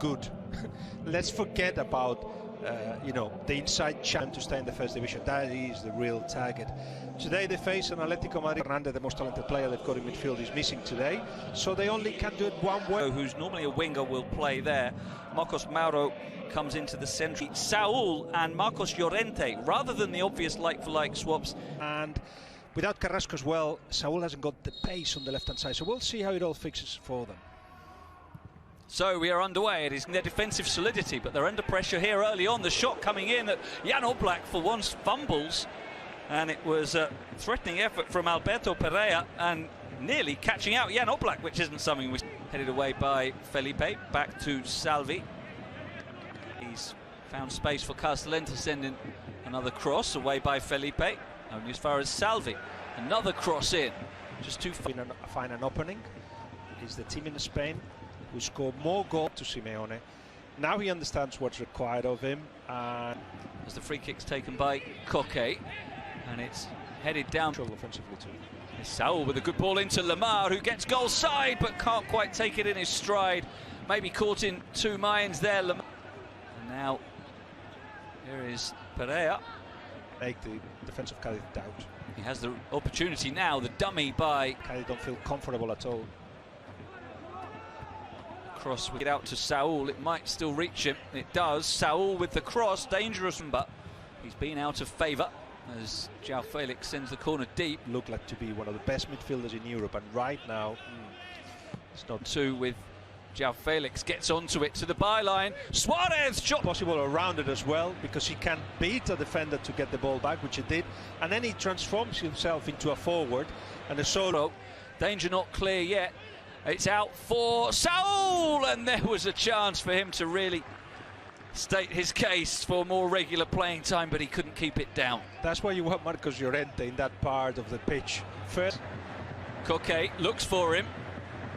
good. Let's forget about you know, the inside chance to stay in the first division. That is the real target. Today they face an Atletico Madrid. Hernandez, the most talented player they've got in midfield, is missing today, so they only can do it one way. Who's normally a winger will play there. Marcos Mauro comes into the centre. Saul and Marcos Llorente, rather than the obvious like-for-like swaps. And without Carrasco as well, Saul hasn't got the pace on the left-hand side, so we'll see how it all fixes for them. So we are underway. It is their defensive solidity, but they're under pressure here early on. The shot coming in at Jan Oblak for once fumbles, and it was a threatening effort from Alberto Pereira and nearly catching out Jan Oblak, which isn't something we headed away by Felipe. Back to Salvi. He's found space for Castellén to send in another cross away by Felipe. Only as far as Salvi. Another cross in. Just too far. Find an opening. Is the team in Spain who scored more goals to Simeone. Now he understands what's required of him. As the free kick's taken by Koke, and it's headed down offensively too. Saul with a good ball into Lamar, who gets goal side but can't quite take it in his stride. Maybe caught in two minds there, Lamar. And now here is Pereira. Make the defence of Cadis doubt. He has the opportunity now, the dummy by Cadis don't feel comfortable at all. Cross, we get out to Saul. It might still reach him. It does. Saul with the cross, dangerous, but he's been out of favour as João Felix sends the corner deep. Look like to be one of the best midfielders in Europe, and right now it's not. Two with João Felix gets onto it to the byline. Suarez shot possible around it as well, because he can beat a defender to get the ball back, which he did, and then he transforms himself into a forward. And the solo danger not clear yet. It's out for Saul, and there was a chance for him to really state his case for more regular playing time, but he couldn't keep it down. That's why you want Marcos Llorente in that part of the pitch. First, Koke looks for him,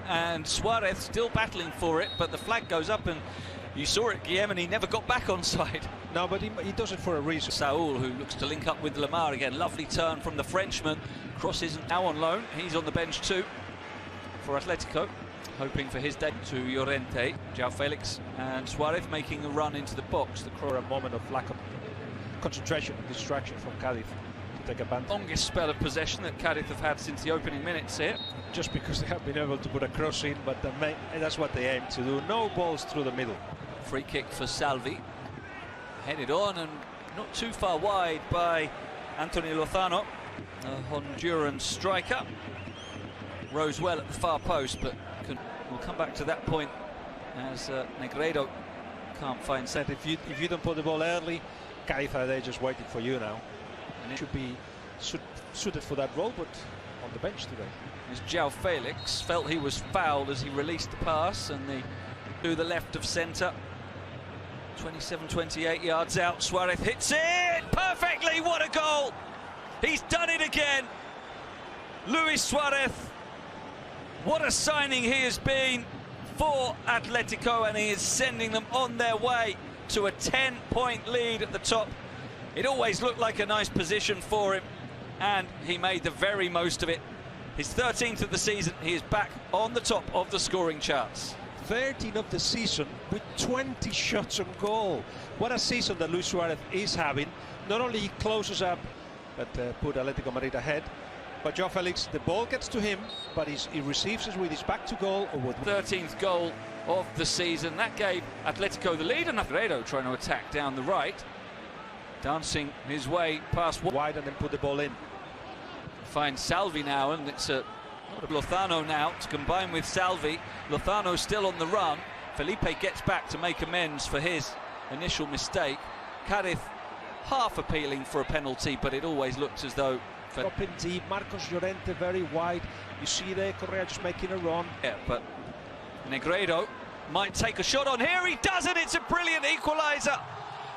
and Suarez still battling for it, but the flag goes up, and you saw it, Guillem, and he never got back on side. No, but he does it for a reason. Saul, who looks to link up with Lamar again. Lovely turn from the Frenchman. Cross isn't now on loan. He's on the bench too for Atletico, hoping for his day to Llorente. João Felix and Suarez making a run into the box. For a moment of lack of concentration and distraction from Cadis to take advantage. Longest spell of possession that Cadis have had since the opening minutes here. Just because they have been able to put a cross in, but that's what they aim to do. No balls through the middle. Free kick for Salvi. Headed on and not too far wide by Anthony Lozano, a Honduran striker. Rose well at the far post, but we'll come back to that point as Negredo can't find set. If you don't put the ball early, Cadis are there just waiting for you now, and it should be suited for that role, but on the bench today. As João Felix felt he was fouled as he released the pass, and to the left of centre, 27-28 yards out. Suarez hits it perfectly. What a goal! He's done it again. Luis Suarez. What a signing he has been for Atletico, and he is sending them on their way to a 10-point lead at the top. It always looked like a nice position for him, and he made the very most of it. His 13th of the season, he is back on the top of the scoring charts. 13 of the season with 20 shots on goal. What a season that Luis Suarez is having. Not only he closes up, but put Atletico Madrid ahead, but João Felix, the ball gets to him, but he receives it with his back to goal. Or with 13th goal of the season. That gave Atletico the lead, and Negredo trying to attack down the right, dancing his way past wide and then put the ball in. Finds Salvi now, and it's a Lozano now to combine with Salvi. Lozano still on the run. Felipe gets back to make amends for his initial mistake. Cadis half appealing for a penalty, but it always looks as though dropping deep. Marcos Llorente very wide. You see there Correa just making a run. Yeah, but Negredo might take a shot on here. He does it. It's a brilliant equaliser.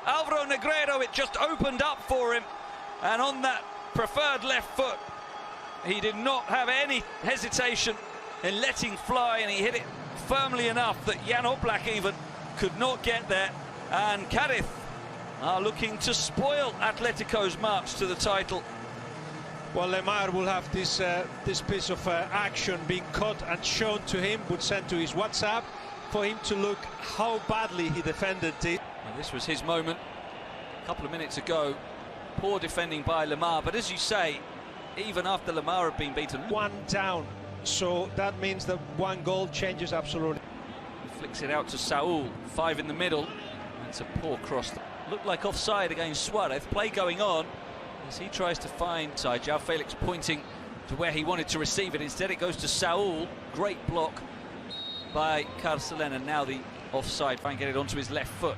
Alvaro Negredo, it just opened up for him, and on that preferred left foot, he did not have any hesitation in letting fly, and he hit it firmly enough that Jan Oblak even could not get there. And Cadis are looking to spoil Atletico's march to the title. Well, Lemar will have this piece of action being caught and shown to him, would send to his WhatsApp. for him to look how badly he defended it. Well, this was his moment a couple of minutes ago. Poor defending by Lemar, but as you say, even after Lemar had been beaten. One down, so that means that one goal changes absolutely. Flicks it out to Saul, 5 in the middle. That's a poor cross. Looked like offside against Suarez. Play going on as he tries to find side. João Felix pointing to where he wanted to receive it. Instead it goes to Saul. Great block by Carcelén, and now the offside. Try and get it onto his left foot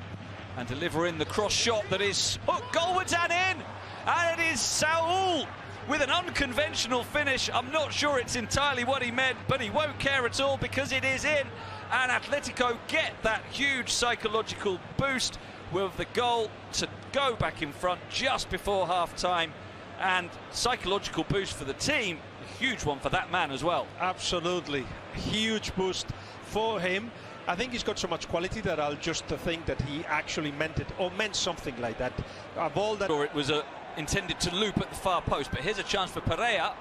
and deliver in the cross shot that is hooked goalwards and in. And it is Saul with an unconventional finish. I'm not sure it's entirely what he meant, but he won't care at all because it is in. And Atletico get that huge psychological boost with the goal to go back in front just before half-time. And psychological boost for the team, a huge one for that man as well. Absolutely, huge boost for him. I think he's got so much quality that I'll just think that he actually meant it, or meant something like that. Of all that, or it was intended to loop at the far post, but here's a chance for Pereira.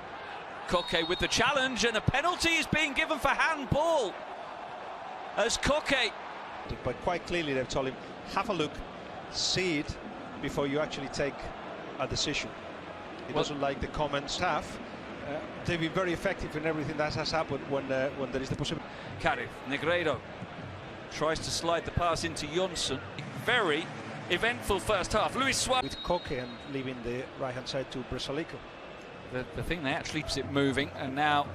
Koke with the challenge, and a penalty is being given for handball as Koke. But quite clearly they've told him, have a look, see it before you actually take a decision. He doesn't like the common staff. They've been very effective in everything that has happened when there is the possibility. Cadis, Negredo tries to slide the pass into Johnson. Very eventful first half. Luis Suarez with Koke and leaving the right-hand side to Brasilico. The thing that actually keeps it moving, and now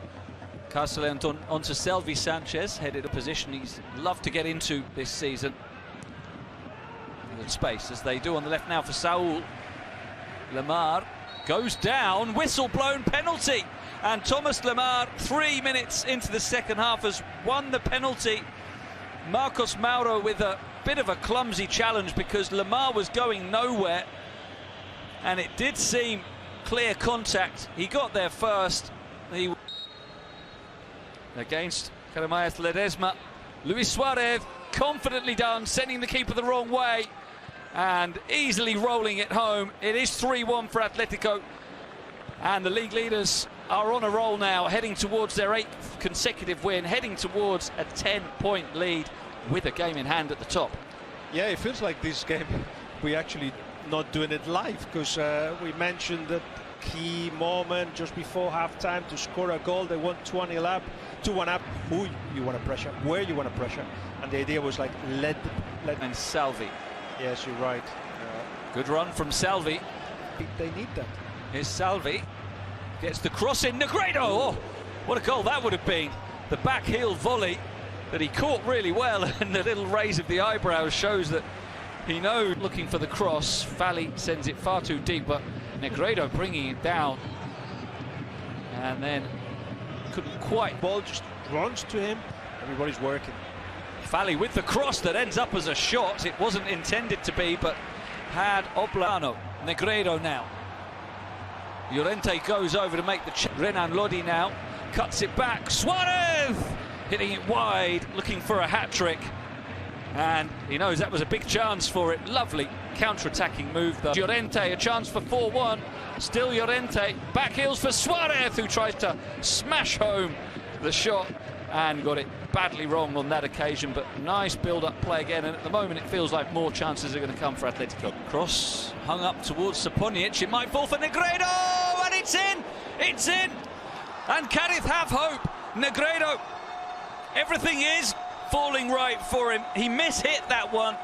Carcelén onto Selvi Sanchez, headed a position he's loved to get into this season. In space, as they do on the left now for Saul. Lemar goes down, whistle blown, penalty, and Thomas Lemar, 3 minutes into the second half, has won the penalty. Marcos Mauro with a bit of a clumsy challenge because Lemar was going nowhere, and it did seem clear contact. He got there first. Against Jeremias Ledesma, Luis Suarez confidently done, sending the keeper the wrong way and easily rolling it home. It is 3-1 for Atletico, and the league leaders are on a roll now, heading towards their 8th consecutive win, heading towards a 10-point lead with a game in hand at the top. Yeah, it feels like this game we're actually not doing it live, because we mentioned that key moment just before half-time to score a goal. They won 2-1 up, who you want to pressure, where you want to pressure, and the idea was like let and Salvi. Yes, you're right. Good run from Salvi. They need that. Here's Salvi, gets the cross in. Negredo, oh, what a goal that would have been. The back heel volley that he caught really well, and the little raise of the eyebrows shows that he knows. Looking for the cross, Fali sends it far too deep, but Negredo bringing it down, and then couldn't quite. Ball just runs to him. Everybody's working. Fali with the cross that ends up as a shot. It wasn't intended to be, but had Oblano. Negredo now. Llorente goes over to make the check. Renan Lodi now cuts it back. Suarez hitting it wide, looking for a hat-trick. And he knows that was a big chance for it. Lovely counter-attacking move though. Llorente, a chance for 4-1. Still Llorente. Back heels for Suarez, who tries to smash home the shot and got it badly wrong on that occasion. But nice build-up play again. And at the moment it feels like more chances are going to come for Atletico. Cross hung up towards Saponic. It might fall for Negredo, and it's in! It's in! And Cadis have hope. Negredo, everything is falling right for him. He mishit that one,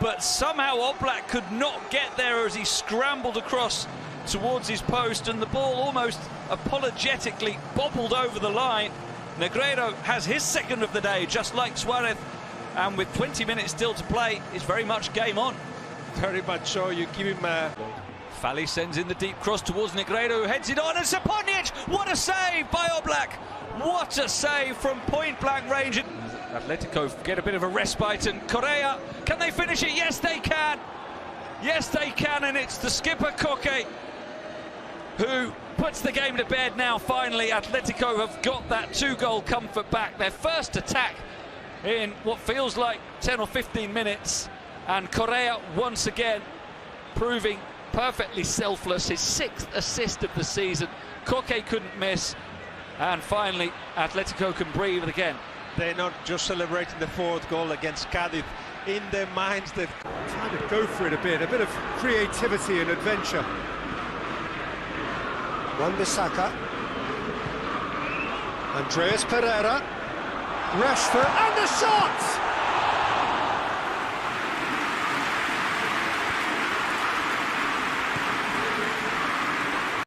but somehow Oblak could not get there as he scrambled across towards his post, and the ball almost apologetically bobbled over the line. Negredo has his second of the day, just like Suarez, and with 20 minutes still to play, it's very much game on. Very much so. You give him a... Fali sends in the deep cross towards Negredo, who heads it on, and Saponic! What a save by Oblak! What a save from point-blank range. Atletico get a bit of a respite, and Correa, can they finish it? Yes, they can. Yes, they can, and it's the skipper, Koke, who puts the game to bed now. Finally, Atletico have got that 2-goal comfort back. Their first attack in what feels like 10 or 15 minutes, and Correa once again proving perfectly selfless. His 6th assist of the season. Koke couldn't miss, and finally Atletico can breathe again. They're not just celebrating the fourth goal against Cadis. In their minds, they've tried to go for it a bit of creativity and adventure. Wan-Bissaka, Andreas Pereira, Rashford, and the shot!